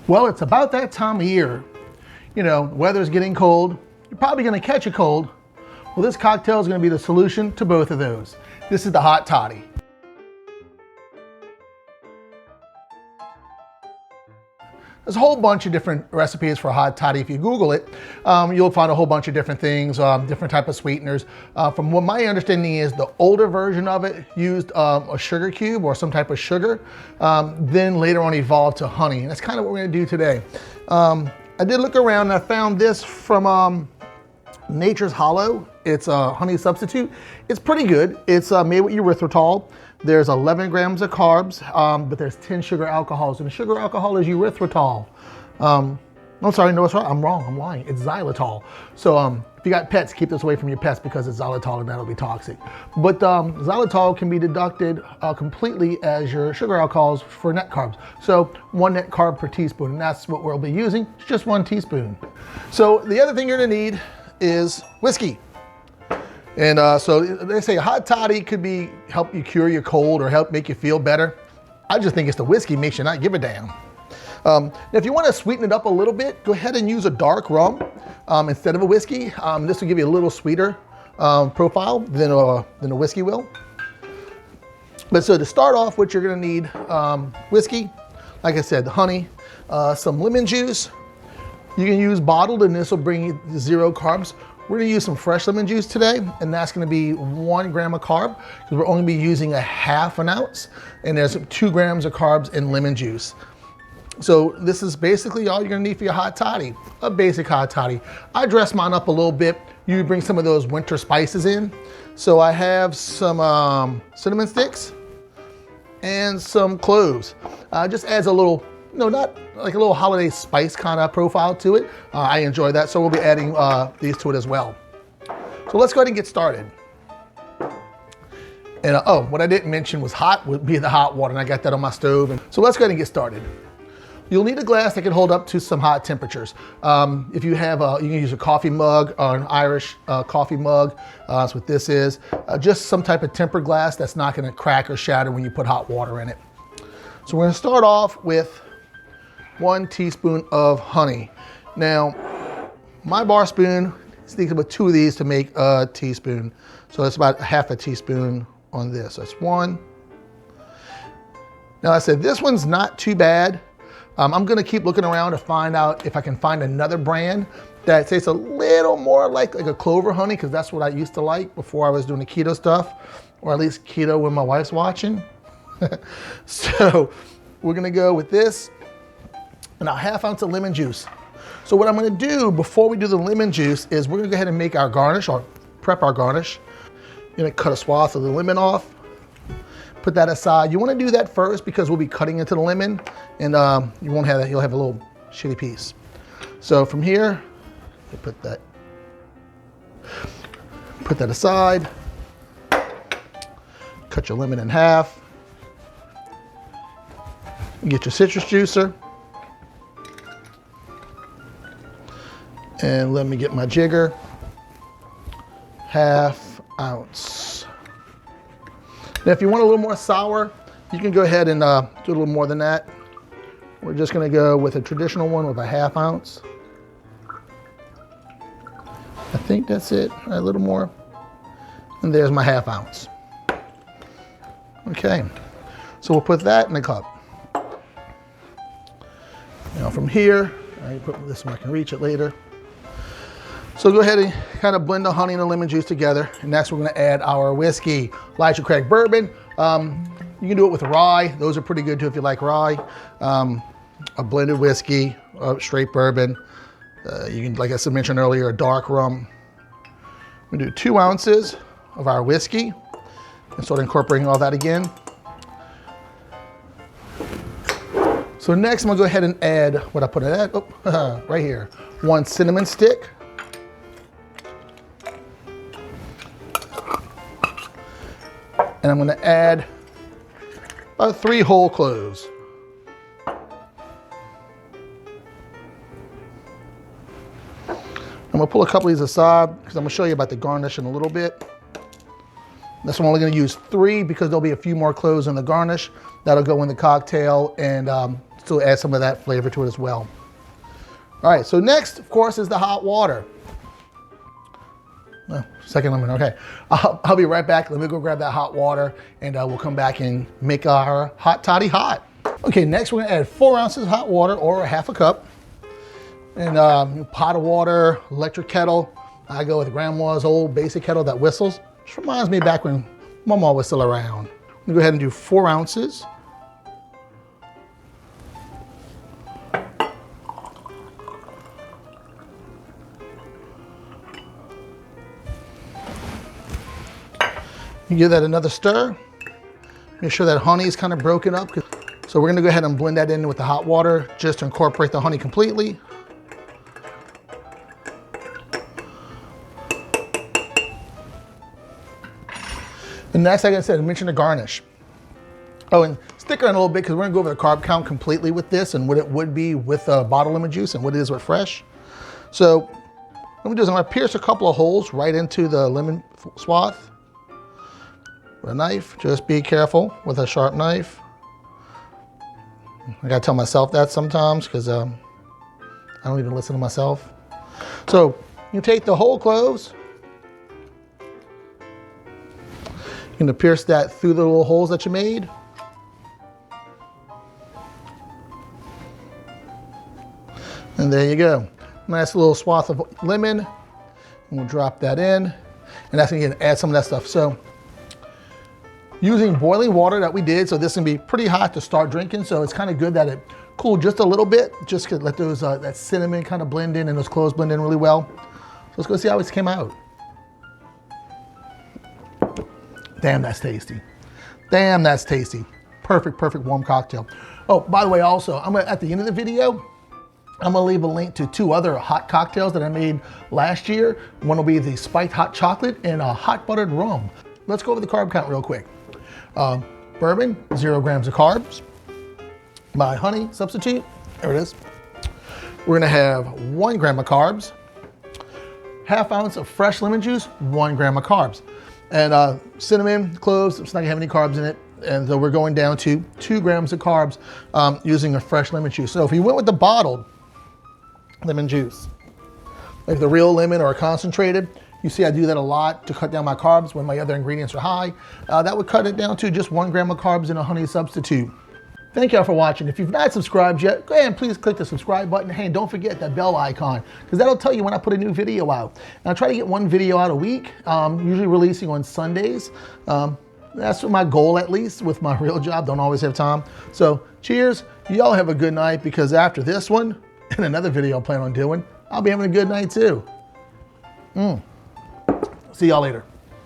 Well, it's about that time of year. You know, weather's getting cold. You're probably gonna catch a cold. Well, this cocktail is gonna be the solution to both of those. This is the hot toddy. There's a whole bunch of different recipes for hot toddy. If you Google it, you'll find a whole bunch of different things, different type of sweeteners. From what my understanding is, the older version of it used a sugar cube or some type of sugar, then later on evolved to honey. And that's kind of what we're gonna do today. I did look around and I found this from Nature's Hollow. It's a honey substitute. It's pretty good. It's made with erythritol. There's 11 grams of carbs, but there's 10 sugar alcohols. And the sugar alcohol is erythritol. I'm sorry, no, it's right. I'm wrong, I'm lying. It's xylitol. So if you got pets, keep this away from your pets because it's xylitol and that'll be toxic. But xylitol can be deducted completely as your sugar alcohols for net carbs. So 1 net carb per teaspoon, and that's what we'll be using. It's just 1 teaspoon. So the other thing you're gonna need is whiskey. And so they say hot toddy could help you cure your cold or help make you feel better. I just think it's the whiskey makes you not give a damn. Now if you want to sweeten it up a little bit, go ahead and use a dark rum instead of a whiskey. This will give you a little sweeter profile than a whiskey will. But so to start off, what you're going to need, whiskey, like I said, honey, some lemon juice. You can use bottled, and this will bring you 0 carbs. We're gonna use some fresh lemon juice today, and that's gonna be 1 gram of carb, because we're only be using a ½ ounce, and there's 2 grams of carbs in lemon juice. So this is basically all you're gonna need for your hot toddy, a basic hot toddy. I dress mine up a little bit. You bring some of those winter spices in. So I have some cinnamon sticks and some cloves. Just adds a little, not like a little holiday spice kind of profile to it. I enjoy that, so we'll be adding these to it as well. So let's go ahead and get started. And what I didn't mention was hot would be the hot water, and I got that on my stove. And so let's go ahead and get started. You'll need a glass that can hold up to some hot temperatures. If you have, you can use a coffee mug or an Irish coffee mug. That's what this is. Just some type of tempered glass that's not gonna crack or shatter when you put hot water in it. So we're gonna start off with 1 teaspoon of honey. Now, my bar spoon sneaks about 2 of these to make a teaspoon. So it's about ½ a teaspoon on this. That's 1. Now I said, this one's not too bad. I'm gonna keep looking around to find out if I can find another brand that tastes a little more like a clover honey, because that's what I used to like before I was doing the keto stuff, or at least keto when my wife's watching. So we're gonna go with this. And a ½ ounce of lemon juice. So what I'm gonna do before we do the lemon juice is we're gonna go ahead and make our garnish, or prep our garnish. You're gonna cut a swath of the lemon off, put that aside. You wanna do that first because we'll be cutting into the lemon, and you won't have that, you'll have a little shitty piece. So from here, you put that aside, cut your lemon in half, get your citrus juicer. And let me get my jigger, ½ ounce. Now, if you want a little more sour, you can go ahead and do a little more than that. We're just gonna go with a traditional one with a ½ ounce. I think that's it, a little more. And there's my ½ ounce. Okay, so we'll put that in the cup. Now from here, I put this so I can reach it later. So go ahead and kind of blend the honey and the lemon juice together, and next we're gonna add our whiskey. Elijah Craig bourbon. You can do it with rye. Those are pretty good too if you like rye. A blended whiskey, straight bourbon. You can, like I mentioned earlier, a dark rum. We're gonna do 2 ounces of our whiskey and start incorporating all that again. So next I'm gonna go ahead and add what I put in that, right here. 1 cinnamon stick. And I'm gonna add about 3 whole cloves. I'm gonna pull a couple of these aside because I'm gonna show you about the garnish in a little bit. This one I'm only gonna use 3 because there'll be a few more cloves in the garnish. That'll go in the cocktail and still add some of that flavor to it as well. All right, so next, of course, is the hot water. Oh, second lemon, okay. I'll be right back. Let me go grab that hot water, and we'll come back and make our hot toddy hot. Okay, next we're gonna add 4 ounces of hot water, or half a cup. And pot of water, electric kettle. I go with grandma's old basic kettle that whistles. Just reminds me back when Mama was still around. I'm gonna go ahead and do 4 ounces. You give that another stir. Make sure that honey is kind of broken up. So we're gonna go ahead and blend that in with the hot water just to incorporate the honey completely. And next, like I said, I mentioned the garnish. Oh, and stick around a little bit because we're gonna go over the carb count completely with this and what it would be with bottled lemon juice and what it is with fresh. So what I'm gonna do is I'm gonna pierce a couple of holes right into the lemon swath. With a knife, just be careful with a sharp knife. I gotta tell myself that sometimes because I don't even listen to myself. So you take the whole cloves, you're gonna pierce that through the little holes that you made. And there you go. Nice little swath of lemon. And we'll drop that in. And that's gonna add some of that stuff. So using boiling water that we did, so this can be pretty hot to start drinking, so it's kind of good that it cooled just a little bit, just to let those that cinnamon kind of blend in and those cloves blend in really well. So let's go see how it came out. Damn, that's tasty. Damn, that's tasty. Perfect, perfect warm cocktail. Oh, by the way, also, at the end of the video, I'm gonna leave a link to 2 other hot cocktails that I made last year. One will be the spiked hot chocolate and a hot buttered rum. Let's go over the carb count real quick. Bourbon, 0 grams of carbs. My honey substitute, there it is. We're gonna have 1 gram of carbs. Half ounce of fresh lemon juice, 1 gram of carbs. And cinnamon, cloves, it's not gonna have any carbs in it. And so we're going down to 2 grams of carbs using a fresh lemon juice. So if you went with the bottled lemon juice, like the real lemon or concentrated, you see I do that a lot to cut down my carbs when my other ingredients are high. That would cut it down to just 1 gram of carbs in a honey substitute. Thank y'all for watching. If you've not subscribed yet, go ahead and please click the subscribe button. Hey, and don't forget that bell icon, because that'll tell you when I put a new video out. And I try to get 1 video out a week, usually releasing on Sundays. That's my goal, at least, with my real job. Don't always have time. So cheers. Y'all have a good night, because after this one and another video I plan on doing, I'll be having a good night too. See y'all later.